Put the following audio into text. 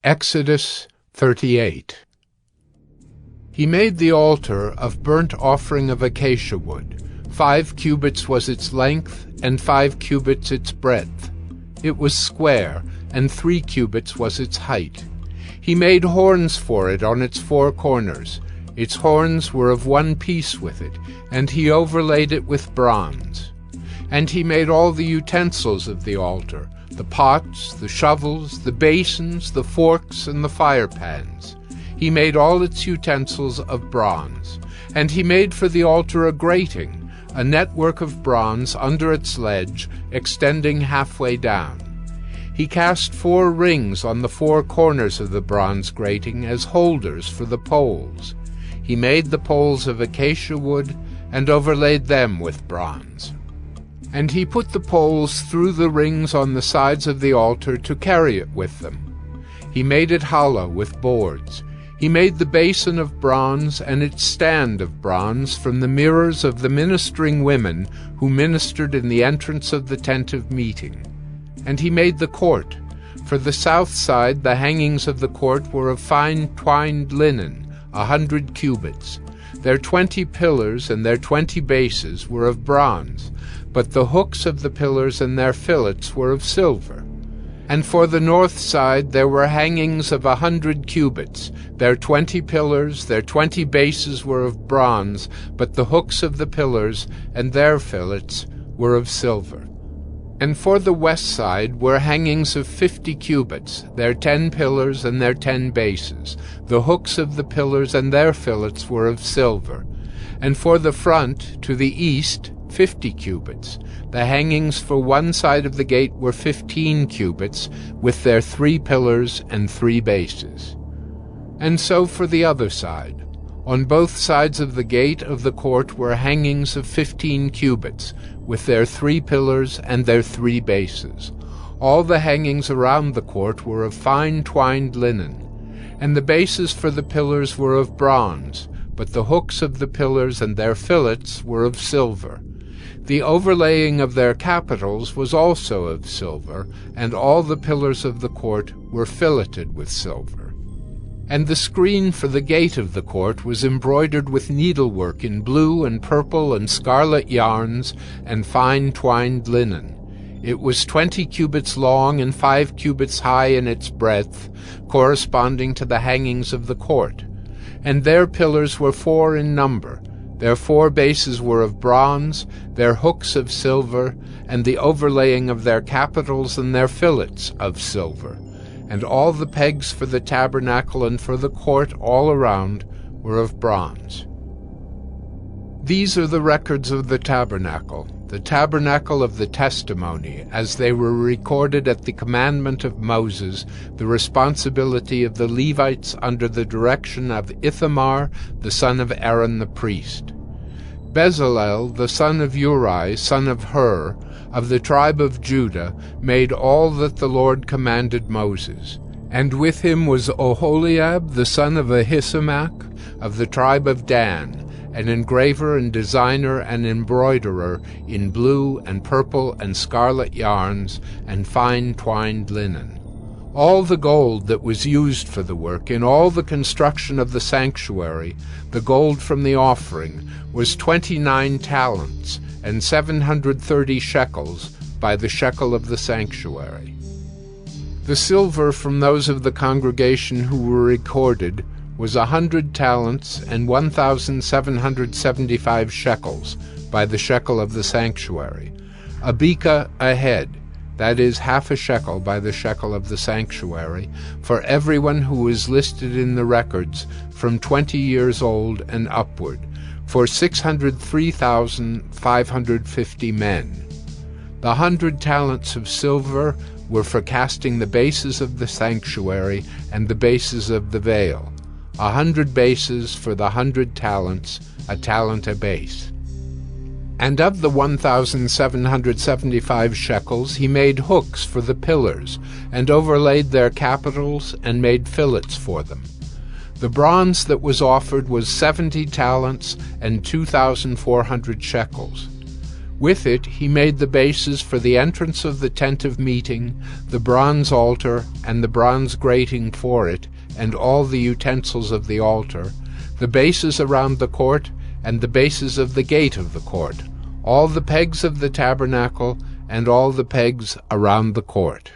Exodus 38. He made the altar of burnt offering of acacia wood. 5 cubits was its length, and 5 cubits its breadth. It was square, and 3 cubits was its height. He made horns for it on its 4 corners. Its horns were of one piece with it, and he overlaid it with bronze. And he made all the utensils of the altar, the pots, the shovels, the basins, the forks, and the firepans. He made all its utensils of bronze. And he made for the altar a grating, a network of bronze under its ledge, extending halfway down. He cast 4 rings on the 4 corners of the bronze grating as holders for the poles. He made the poles of acacia wood and overlaid them with bronze. And he put the poles through the rings on the sides of the altar to carry it with them. He made it hollow with boards. He made the basin of bronze and its stand of bronze from the mirrors of the ministering women who ministered in the entrance of the tent of meeting. And he made the court. For the south side the hangings of the court were of fine twined linen, 100 cubits. Their 20 pillars and their 20 bases were of bronze, but the hooks of the pillars and their fillets were of silver. And for the north side there were hangings of 100 cubits. Their 20 pillars, their 20 bases were of bronze, but the hooks of the pillars and their fillets were of silver. And for the west side were hangings of 50 cubits, their 10 pillars and their 10 bases. The hooks of the pillars and their fillets were of silver. And for the front, to the east, 50 cubits. The hangings for one side of the gate were 15 cubits, with their 3 pillars and 3 bases. And so for the other side. On both sides of the gate of the court were hangings of 15 cubits, with their 3 pillars and their 3 bases. All the hangings around the court were of fine twined linen, and the bases for the pillars were of bronze, but the hooks of the pillars and their fillets were of silver. The overlaying of their capitals was also of silver, and all the pillars of the court were filleted with silver. And the screen for the gate of the court was embroidered with needlework in blue and purple and scarlet yarns and fine twined linen. It was 20 cubits long and 5 cubits high in its breadth, corresponding to the hangings of the court. And their pillars were 4 in number. Their 4 bases were of bronze, their hooks of silver, and the overlaying of their capitals and their fillets of silver. And all the pegs for the tabernacle and for the court all around were of bronze. These are the records of the tabernacle of the testimony, as they were recorded at the commandment of Moses, the responsibility of the Levites under the direction of Ithamar, the son of Aaron the priest. Bezalel, the son of Uri, son of Hur, of the tribe of Judah, made all that the Lord commanded Moses. And with him was Oholiab, the son of Ahisamach, of the tribe of Dan, an engraver and designer and embroiderer in blue and purple and scarlet yarns and fine twined linen. All the gold that was used for the work in all the construction of the sanctuary, the gold from the offering, was 29 talents, and 730 shekels by the shekel of the sanctuary. The silver from those of the congregation who were recorded was 100 talents and 1,775 shekels by the shekel of the sanctuary. A beka a head, that is, half a shekel by the shekel of the sanctuary, for everyone who was listed in the records from 20 years old and upward, for 603,550 men. The 100 talents of silver were for casting the bases of the sanctuary and the bases of the veil. 100 bases for the 100 talents, a talent a base. And of the 1,775 shekels he made hooks for the pillars, and overlaid their capitals, and made fillets for them. The bronze that was offered was 70 talents and 2,400 shekels. With it he made the bases for the entrance of the tent of meeting, the bronze altar, and the bronze grating for it, and all the utensils of the altar, the bases around the court, and the bases of the gate of the court, all the pegs of the tabernacle, and all the pegs around the court.